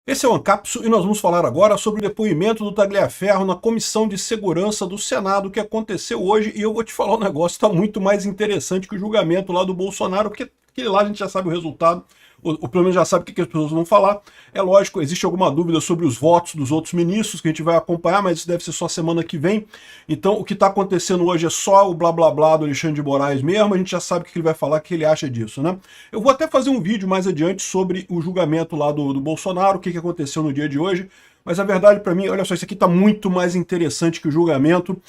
Esse é o Ancapso e nós vamos falar agora sobre o depoimento do Tagliaferro na Comissão de Segurança do Senado, que aconteceu hoje, e eu vou te falar um negócio, está muito mais interessante que o julgamento lá do Bolsonaro, porque aquele lá a gente já sabe o resultado, ou pelo menos já sabe o que as pessoas vão falar. É lógico, existe alguma dúvida sobre os votos dos outros ministros, que a gente vai acompanhar, mas isso deve ser só semana que vem. Então o que está acontecendo hoje é só o blá blá blá do Alexandre de Moraes mesmo, a gente já sabe o que ele vai falar, o que ele acha disso, né? Eu vou até fazer um vídeo mais adiante sobre o julgamento lá do Bolsonaro, o que aconteceu no dia de hoje, mas a verdade para mim, olha só, isso aqui está muito mais interessante que o julgamento.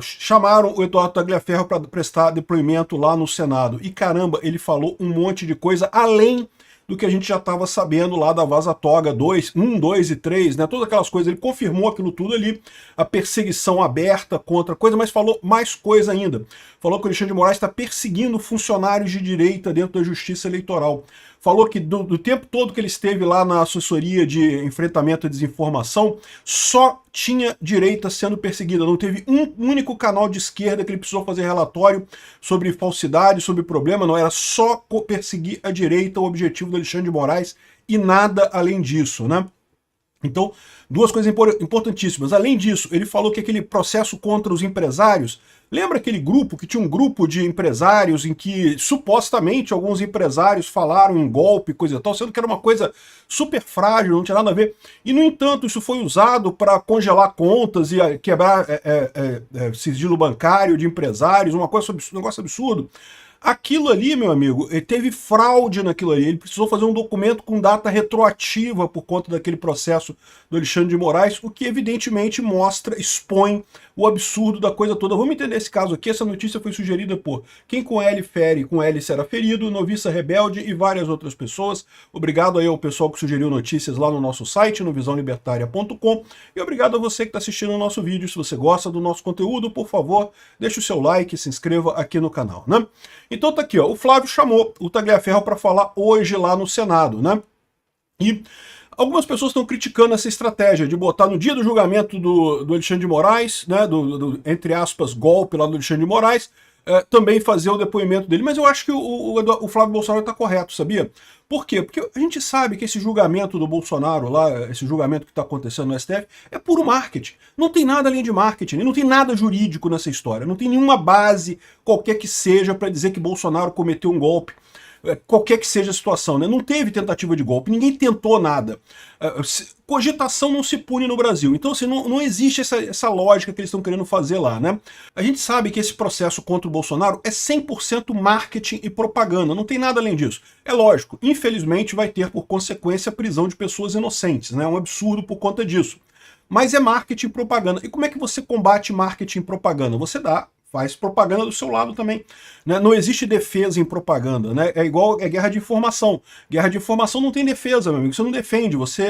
Chamaram o Eduardo Tagliaferro para prestar depoimento lá no Senado, e caramba, ele falou um monte de coisa, além do que a gente já estava sabendo lá da Vaza Toga 2, 1, 2 e 3, né? Todas aquelas coisas, ele confirmou aquilo tudo ali, a perseguição aberta contra coisa, mas falou mais coisa ainda. Falou que o Alexandre de Moraes está perseguindo funcionários de direita dentro da Justiça Eleitoral. Falou que do tempo todo que ele esteve lá na assessoria de enfrentamento à desinformação, só tinha direita sendo perseguida. Não teve um único canal de esquerda que ele precisou fazer relatório sobre falsidade, sobre problema, não. Era só perseguir a direita, o objetivo do Alexandre de Moraes, e nada além disso, né? Então, duas coisas importantíssimas. Além disso, ele falou que aquele processo contra os empresários, lembra aquele grupo, que tinha um grupo de empresários em que supostamente alguns empresários falaram em golpe, coisa e tal, sendo que era uma coisa super frágil, não tinha nada a ver. E, no entanto, isso foi usado para congelar contas e quebrar sigilo bancário de empresários, um negócio absurdo. Aquilo ali, meu amigo, teve fraude naquilo ali. Ele precisou fazer um documento com data retroativa por conta daquele processo do Alexandre de Moraes, o que evidentemente mostra, expõe o absurdo da coisa toda. Vamos entender esse caso aqui. Essa notícia foi sugerida por Quem com L fere, com L será ferido, Noviça Rebelde e várias outras pessoas. Obrigado aí ao pessoal que sugeriu notícias lá no nosso site, no visãolibertaria.com, e obrigado a você que está assistindo o nosso vídeo. Se você gosta do nosso conteúdo, por favor, deixe o seu like e se inscreva aqui no canal, né? Então tá aqui, ó, o Flávio chamou o Tagliaferro para falar hoje lá no Senado, né? E algumas pessoas estão criticando essa estratégia de botar no dia do julgamento do Alexandre de Moraes, né, entre aspas, golpe lá do Alexandre de Moraes, também fazer o depoimento dele. Mas eu acho que o Flávio Bolsonaro está correto, sabia? Por quê? Porque a gente sabe que esse julgamento do Bolsonaro lá, esse julgamento que está acontecendo no STF, é puro marketing. Não tem nada além de marketing, não tem nada jurídico nessa história, não tem nenhuma base, qualquer que seja, para dizer que Bolsonaro cometeu um golpe. Qualquer que seja a situação, né? Não teve tentativa de golpe, ninguém tentou nada. Cogitação não se pune no Brasil. Então, assim, não existe essa lógica que eles estão querendo fazer lá, né? A gente sabe que esse processo contra o Bolsonaro é 100% marketing e propaganda, não tem nada além disso. É lógico, infelizmente vai ter por consequência a prisão de pessoas inocentes, né? É um absurdo por conta disso. Mas é marketing e propaganda. E como é que você combate marketing e propaganda? Você faz propaganda do seu lado também, né? Não existe defesa em propaganda, né? É igual guerra de informação. Guerra de informação não tem defesa, meu amigo. Você não defende, você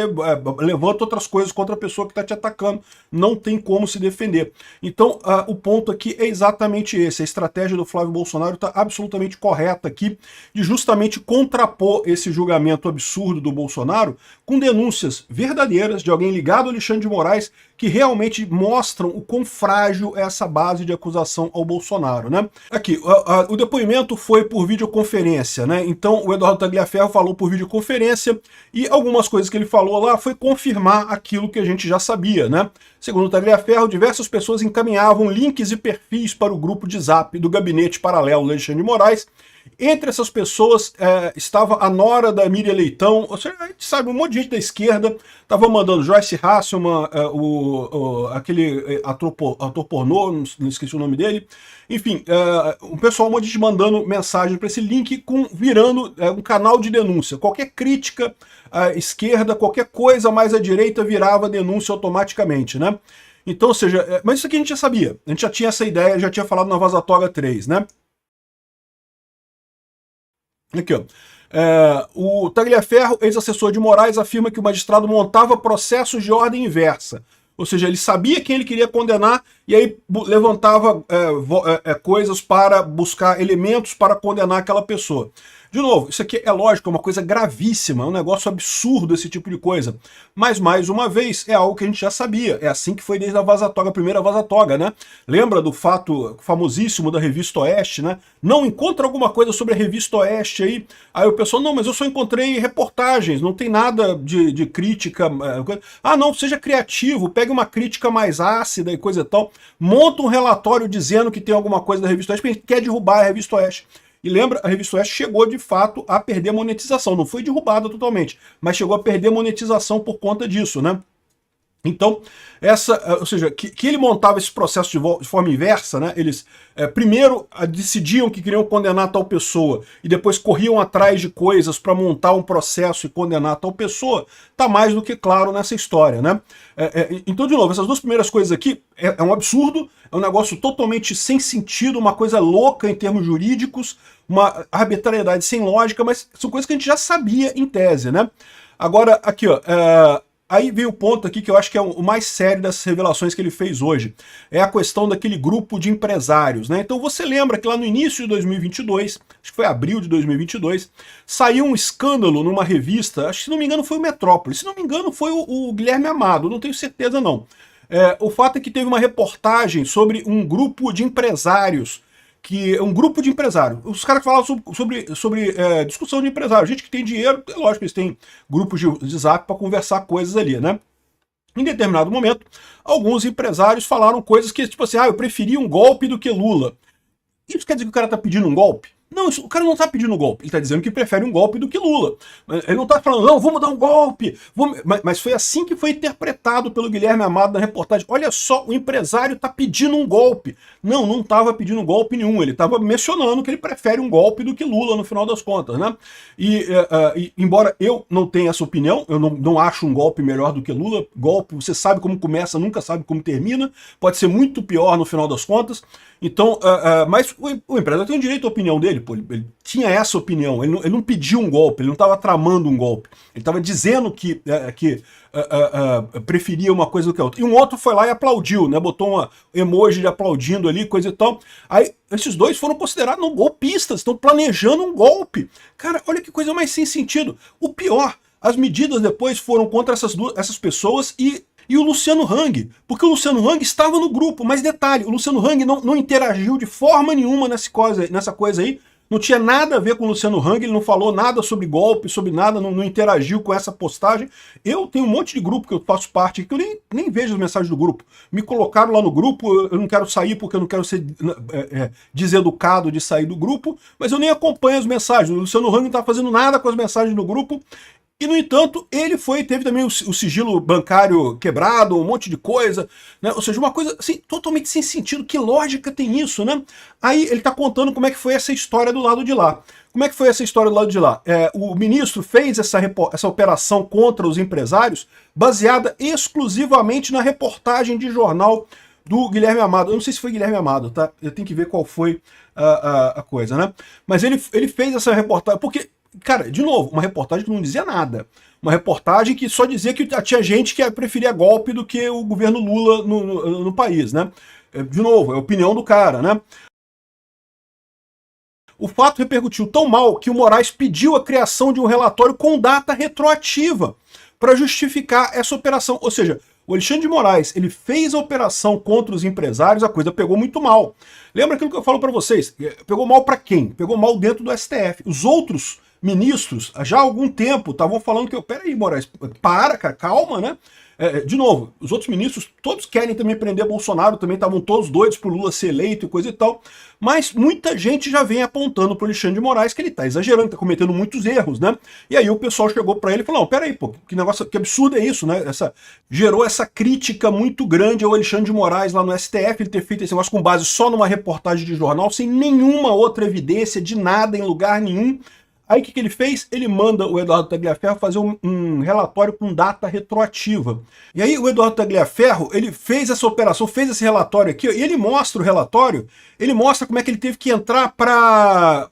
levanta outras coisas contra a pessoa que está te atacando. Não tem como se defender. Então, o ponto aqui é exatamente esse. A estratégia do Flávio Bolsonaro está absolutamente correta aqui, de justamente contrapor esse julgamento absurdo do Bolsonaro com denúncias verdadeiras de alguém ligado ao Alexandre de Moraes, que realmente mostram o quão frágil é essa base de acusação ao Bolsonaro, né? Aqui, o depoimento foi por videoconferência, né? Então o Eduardo Tagliaferro falou por videoconferência e algumas coisas que ele falou lá foi confirmar aquilo que a gente já sabia, né? Segundo o Tagliaferro, diversas pessoas encaminhavam links e perfis para o grupo de Zap do gabinete paralelo do Alexandre de Moraes. Entre essas pessoas estava a nora da Miriam Leitão, ou seja, a gente sabe, um monte de gente da esquerda estava mandando Joyce Hasselman, aquele ator pornô, não esqueci o nome dele, enfim, um pessoal, um monte de gente mandando mensagem para esse link, virando um canal de denúncia. Qualquer crítica à esquerda, qualquer coisa mais à direita virava denúncia automaticamente, né? Então, ou seja, mas isso aqui a gente já sabia, a gente já tinha essa ideia, já tinha falado na Vaza Toga 3, né? Aqui, ó. O Tagliaferro, ex-assessor de Moraes, afirma que o magistrado montava processos de ordem inversa. Ou seja, ele sabia quem ele queria condenar e aí levantava coisas para buscar elementos para condenar aquela pessoa. De novo, isso aqui é lógico, é uma coisa gravíssima, é um negócio absurdo esse tipo de coisa. Mas, mais uma vez, é algo que a gente já sabia. É assim que foi desde a Vaza-Toga, a primeira Vaza-Toga, né? Lembra do fato famosíssimo da Revista Oeste, né? Não encontra alguma coisa sobre a Revista Oeste aí. Aí o pessoal, não, mas eu só encontrei reportagens, não tem nada de crítica. Ah, não, seja criativo, pegue uma crítica mais ácida e coisa e tal. Monta um relatório dizendo que tem alguma coisa da Revista Oeste, porque a gente quer derrubar a Revista Oeste. E lembra, a Revista Oeste chegou de fato a perder monetização, não foi derrubada totalmente, mas chegou a perder monetização por conta disso, né? Então, ou seja, que ele montava esse processo de forma inversa, né? Eles primeiro decidiam que queriam condenar tal pessoa e depois corriam atrás de coisas para montar um processo e condenar tal pessoa, tá mais do que claro nessa história, né? Então, de novo, essas duas primeiras coisas aqui é um absurdo, é um negócio totalmente sem sentido, uma coisa louca em termos jurídicos, uma arbitrariedade sem lógica, mas são coisas que a gente já sabia em tese, né? Agora, aqui, ó, aí veio o ponto aqui que eu acho que é o mais sério dessas revelações que ele fez hoje. É a questão daquele grupo de empresários, né? Então você lembra que lá no início de 2022, acho que foi abril de 2022, saiu um escândalo numa revista, acho que se não me engano foi o Metrópole, se não me engano foi o Guilherme Amado, não tenho certeza não. O fato é que teve uma reportagem sobre um grupo de empresários, que é um grupo de empresários. Os caras falavam sobre discussão de empresários. Gente que tem dinheiro, é lógico que eles têm grupos de zap para conversar coisas ali, né? Em determinado momento, alguns empresários falaram coisas que, tipo assim, eu preferia um golpe do que Lula. Isso quer dizer que o cara tá pedindo um golpe? Não, o cara não tá pedindo um golpe, ele tá dizendo que prefere um golpe do que Lula. Ele não tá falando, não, vamos dar um golpe. Mas foi assim que foi interpretado pelo Guilherme Amado na reportagem. Olha só, o empresário tá pedindo um golpe. Não, não tava pedindo golpe nenhum, ele tava mencionando que ele prefere um golpe do que Lula, no final das contas, né? E embora eu não tenha essa opinião, eu não acho um golpe melhor do que Lula. Golpe, você sabe como começa, nunca sabe como termina, pode ser muito pior no final das contas. Então, mas o empresário tem o direito à opinião dele, pô, ele tinha essa opinião, ele não pediu um golpe, ele não estava tramando um golpe, ele estava dizendo que preferia uma coisa do que a outra. E um outro foi lá e aplaudiu, né, botou um emoji de aplaudindo ali, coisa e tal. Aí esses dois foram considerados não, golpistas, estão planejando um golpe. Cara, olha que coisa mais sem sentido. O pior, as medidas depois foram contra essas pessoas e o Luciano Hang, porque o Luciano Hang estava no grupo, mas detalhe, o Luciano Hang não interagiu de forma nenhuma nessa coisa aí, não tinha nada a ver com o Luciano Hang, ele não falou nada sobre golpe, sobre nada, não interagiu com essa postagem. Eu tenho um monte de grupo que eu faço parte, que eu nem vejo as mensagens do grupo. Me colocaram lá no grupo, eu não quero sair porque eu não quero ser deseducado de sair do grupo, mas eu nem acompanho as mensagens. O Luciano Hang não está fazendo nada com as mensagens do grupo. E, no entanto, ele teve também o sigilo bancário quebrado, um monte de coisa, né? Ou seja, uma coisa assim, totalmente sem sentido. Que lógica tem isso, né? Aí ele está contando como é que foi essa história do lado de lá. Como é que foi essa história do lado de lá? O ministro fez essa operação contra os empresários baseada exclusivamente na reportagem de jornal do Guilherme Amado. Eu não sei se foi Guilherme Amado, tá? Eu tenho que ver qual foi a coisa, né? Mas ele fez essa reportagem, porque... Cara, de novo, uma reportagem que não dizia nada. Uma reportagem que só dizia que tinha gente que preferia golpe do que o governo Lula no país, né? De novo, é a opinião do cara, né? O fato repercutiu tão mal que o Moraes pediu a criação de um relatório com data retroativa para justificar essa operação. Ou seja, o Alexandre de Moraes, ele fez a operação contra os empresários, a coisa pegou muito mal. Lembra aquilo que eu falo para vocês? Pegou mal para quem? Pegou mal dentro do STF. Os outros ministros, já há algum tempo, estavam falando que, peraí, Moraes, para, cara, calma, né? De novo, os outros ministros, todos querem também prender Bolsonaro, também estavam todos doidos pro Lula ser eleito e coisa e tal, mas muita gente já vem apontando pro Alexandre de Moraes que ele tá exagerando, tá cometendo muitos erros, né? E aí o pessoal chegou para ele e falou, não, peraí, pô, que negócio, que absurdo é isso, né? Gerou essa crítica muito grande ao Alexandre de Moraes lá no STF, ele ter feito esse negócio com base só numa reportagem de jornal, sem nenhuma outra evidência de nada em lugar nenhum. Aí o que ele fez? Ele manda o Eduardo Tagliaferro fazer um relatório com data retroativa. E aí o Eduardo Tagliaferro, ele fez essa operação, fez esse relatório aqui, e ele mostra o relatório, ele mostra como é que ele teve que entrar para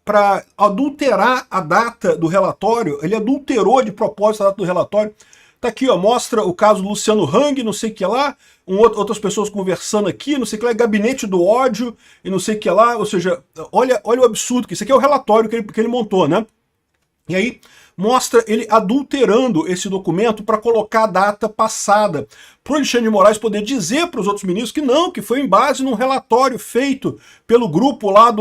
adulterar a data do relatório, ele adulterou de propósito a data do relatório. Tá aqui, ó, mostra o caso do Luciano Hang, não sei o que lá, outras pessoas conversando aqui, não sei o que lá, gabinete do ódio, e não sei o que lá, ou seja, olha o absurdo, que isso aqui é o relatório que ele montou, né? E aí mostra ele adulterando esse documento para colocar a data passada, para o Alexandre de Moraes poder dizer para os outros ministros que não, que foi em base num relatório feito pelo grupo lá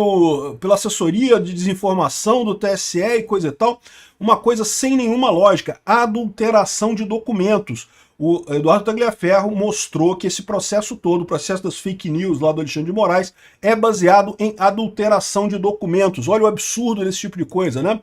pela assessoria de desinformação do TSE e coisa e tal, uma coisa sem nenhuma lógica, adulteração de documentos. O Eduardo Tagliaferro mostrou que esse processo todo, o processo das fake news lá do Alexandre de Moraes, é baseado em adulteração de documentos. Olha o absurdo desse tipo de coisa, né?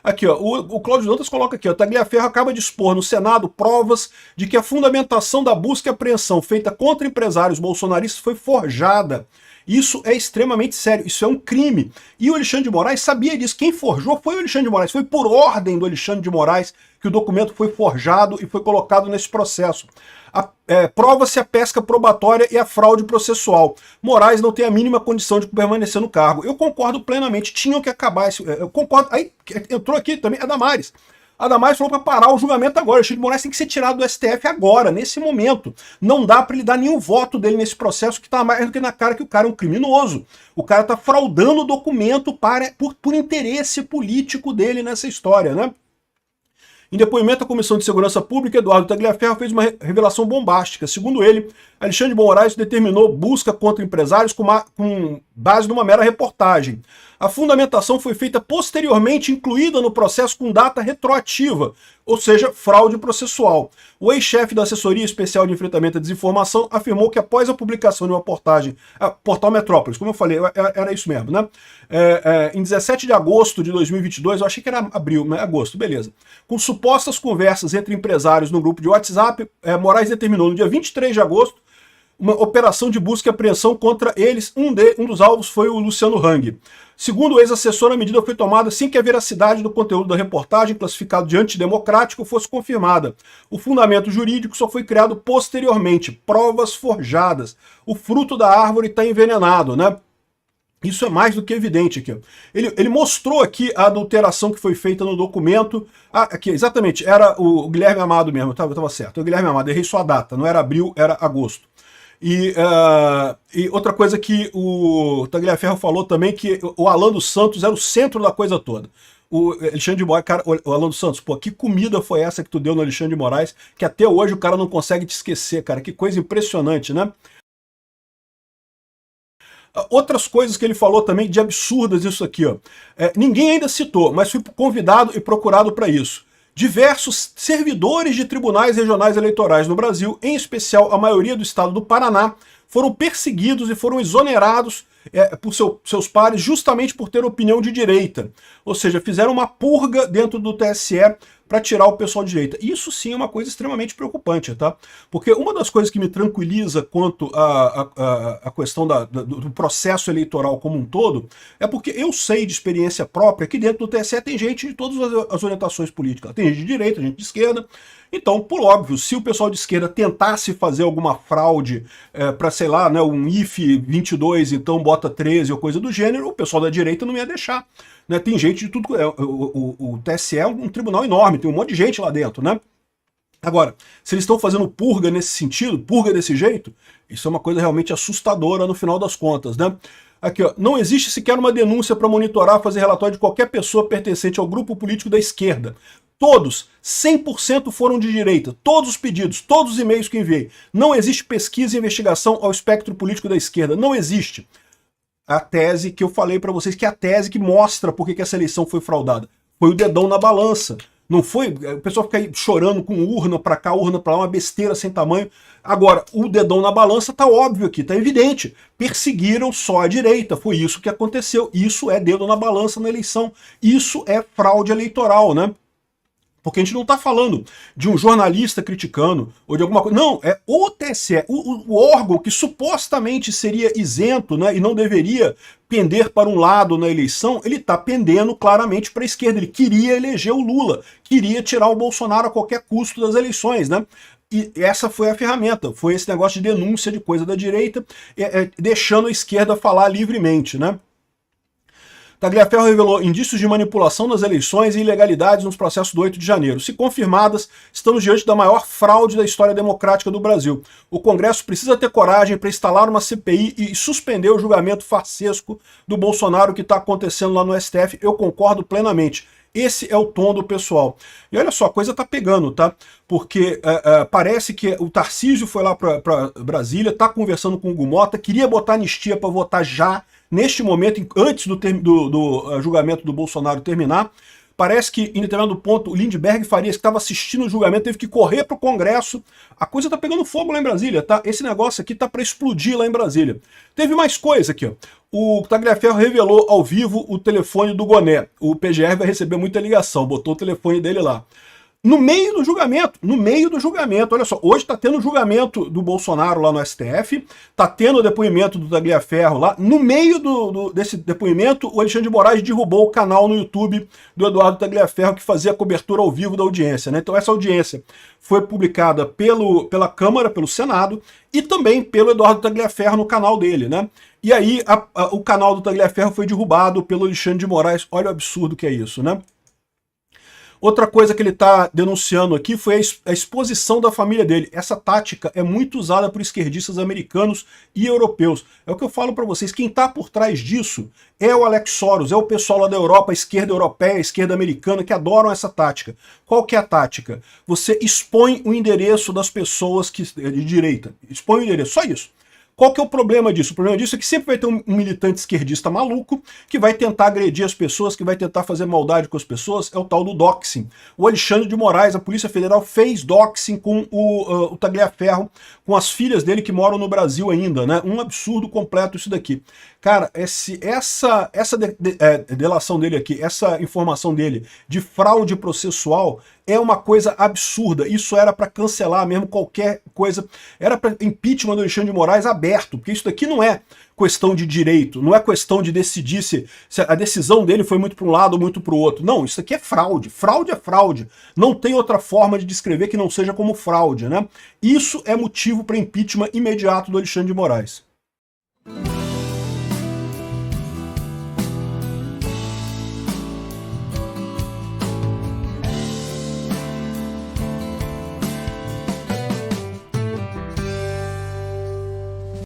Aqui, ó, o Cláudio Dantas coloca aqui, ó, Tagliaferro acaba de expor no Senado provas de que a fundamentação da busca e apreensão feita contra empresários bolsonaristas foi forjada. Isso é extremamente sério, isso é um crime. E o Alexandre de Moraes sabia disso. Quem forjou foi o Alexandre de Moraes, foi por ordem do Alexandre de Moraes que o documento foi forjado e foi colocado nesse processo. Prova-se a pesca probatória e a fraude processual. Moraes não tem a mínima condição de permanecer no cargo. Eu concordo plenamente, tinham que acabar isso. Eu concordo. Aí entrou aqui também a Damares. A Damares falou para parar o julgamento agora. O Alexandre de Moraes tem que ser tirado do STF agora, nesse momento. Não dá para ele dar nenhum voto dele nesse processo que está mais do que na cara que o cara é um criminoso. O cara está fraudando o documento por interesse político dele nessa história, né? Em depoimento à Comissão de Segurança Pública, Eduardo Tagliaferro fez uma revelação bombástica. Segundo ele, Alexandre de Moraes determinou busca contra empresários com base numa mera reportagem. A fundamentação foi feita posteriormente, incluída no processo com data retroativa, ou seja, fraude processual. O ex-chefe da Assessoria Especial de Enfrentamento à Desinformação afirmou que após a publicação de uma reportagem, Portal Metrópolis, como eu falei, era isso mesmo, né? Em 17 de agosto de 2022, eu achei que era abril, mas agosto, beleza. Com supostas conversas entre empresários no grupo de WhatsApp, Moraes determinou no dia 23 de agosto uma operação de busca e apreensão contra eles. Um dos alvos foi o Luciano Hang. Segundo o ex-assessor, a medida foi tomada assim que a veracidade do conteúdo da reportagem, classificado de antidemocrático, fosse confirmada. O fundamento jurídico só foi criado posteriormente. Provas forjadas. O fruto da árvore está envenenado, né? Isso é mais do que evidente aqui. Ele mostrou aqui a adulteração que foi feita no documento. Aqui, exatamente, era o Guilherme Amado mesmo, estava certo. O Guilherme Amado, errei sua data, não era abril, era agosto. E outra coisa que o Tagliaferro falou também, que o Alan dos Santos era o centro da coisa toda. O Alexandre de Moraes, cara, o Alan dos Santos, pô, que comida foi essa que tu deu no Alexandre de Moraes, que até hoje o cara não consegue te esquecer, cara, que coisa impressionante, né? Outras coisas que ele falou também de absurdas isso aqui, ó. Ninguém ainda citou, mas fui convidado e procurado para isso. Diversos servidores de tribunais regionais eleitorais no Brasil, em especial a maioria do estado do Paraná, foram perseguidos e foram exonerados por seus pares justamente por ter opinião de direita. Ou seja, fizeram uma purga dentro do TSE para tirar o pessoal de direita. Isso sim é uma coisa extremamente preocupante, tá? Porque uma das coisas que me tranquiliza quanto à questão do processo eleitoral como um todo é porque eu sei de experiência própria que dentro do TSE tem gente de todas as orientações políticas. Tem gente de direita, gente de esquerda. Então, por óbvio, se o pessoal de esquerda tentasse fazer alguma fraude para, sei lá, né, um IF 22, então bota 13 ou coisa do gênero, o pessoal da direita não ia deixar. Né? Tem gente de tudo. O TSE é um tribunal enorme, tem um monte de gente lá dentro, né? Agora, se eles estão fazendo purga nesse sentido, purga desse jeito, isso é uma coisa realmente assustadora no final das contas, né? Aqui, ó, não existe sequer uma denúncia para monitorar, fazer relatório de qualquer pessoa pertencente ao grupo político da esquerda. Todos, 100% foram de direita. Todos os pedidos, todos os e-mails que enviei. Não existe pesquisa e investigação ao espectro político da esquerda. Não existe. A tese que eu falei para vocês, que é a tese que mostra por que essa eleição foi fraudada. Foi o dedão na balança. Não foi o pessoal ficar aí chorando com urna para cá, urna para lá, uma besteira sem tamanho. Agora, o dedão na balança tá óbvio aqui, tá evidente. Perseguiram só a direita, foi isso que aconteceu. Isso é dedo na balança na eleição. Isso é fraude eleitoral, né? Porque a gente não está falando de um jornalista criticando ou de alguma coisa. Não, é o TSE, o órgão que supostamente seria isento, né, e não deveria pender para um lado na eleição, ele está pendendo claramente para a esquerda. Ele queria eleger o Lula, queria tirar o Bolsonaro a qualquer custo das eleições, né? E essa foi a ferramenta, foi esse negócio de denúncia de coisa da direita, deixando a esquerda falar livremente, né? Tagliaferro revelou indícios de manipulação nas eleições e ilegalidades nos processos do 8 de janeiro. Se confirmadas, estamos diante da maior fraude da história democrática do Brasil. O Congresso precisa ter coragem para instalar uma CPI e suspender o julgamento farsesco do Bolsonaro que está acontecendo lá no STF. Eu concordo plenamente. Esse é o tom do pessoal. E olha só, a coisa tá pegando, tá? Porque parece que o Tarcísio foi lá para Brasília, tá conversando com o Hugo Mota, queria botar anistia para votar já, neste momento, antes do julgamento do Bolsonaro terminar. Parece que, em determinado ponto, o Lindbergh Farias, que estava assistindo o julgamento, teve que correr para o Congresso. A coisa tá pegando fogo lá em Brasília, tá? Esse negócio aqui tá para explodir lá em Brasília. Teve mais coisa aqui, ó. O Tagliaferro revelou ao vivo o telefone do Goné. O PGR vai receber muita ligação, botou o telefone dele lá. No meio do julgamento, olha só, hoje tá tendo o julgamento do Bolsonaro lá no STF, tá tendo o depoimento do Tagliaferro lá, no meio desse depoimento, o Alexandre de Moraes derrubou o canal no YouTube do Eduardo Tagliaferro, que fazia a cobertura ao vivo da audiência, né? Então essa audiência foi publicada pela Câmara, pelo Senado, e também pelo Eduardo Tagliaferro no canal dele, né? E aí o canal do Tagliaferro foi derrubado pelo Alexandre de Moraes, olha o absurdo que é isso, né? Outra coisa que ele está denunciando aqui foi a exposição da família dele. Essa tática é muito usada por esquerdistas americanos e europeus. É o que eu falo para vocês, quem está por trás disso é o Alex Soros, é o pessoal lá da Europa, a esquerda europeia, a esquerda americana, que adoram essa tática. Qual que é a tática? Você expõe o endereço das pessoas de direita. Expõe o endereço, só isso. Qual que é o problema disso? O problema disso é que sempre vai ter um militante esquerdista maluco que vai tentar agredir as pessoas, que vai tentar fazer maldade com as pessoas, é o tal do doxing. O Alexandre de Moraes, a Polícia Federal, fez doxing com o Tagliaferro, com as filhas dele que moram no Brasil ainda, né? Um absurdo completo isso daqui. Cara, essa delação dele aqui, essa informação dele de fraude processual é uma coisa absurda. Isso era para cancelar mesmo qualquer coisa. Era para impeachment do Alexandre de Moraes aberto, porque isso daqui não é questão de direito, não é questão de decidir se a decisão dele foi muito para um lado ou muito para o outro. Não, isso aqui é fraude. Fraude é fraude. Não tem outra forma de descrever que não seja como fraude, né? Isso é motivo para impeachment imediato do Alexandre de Moraes.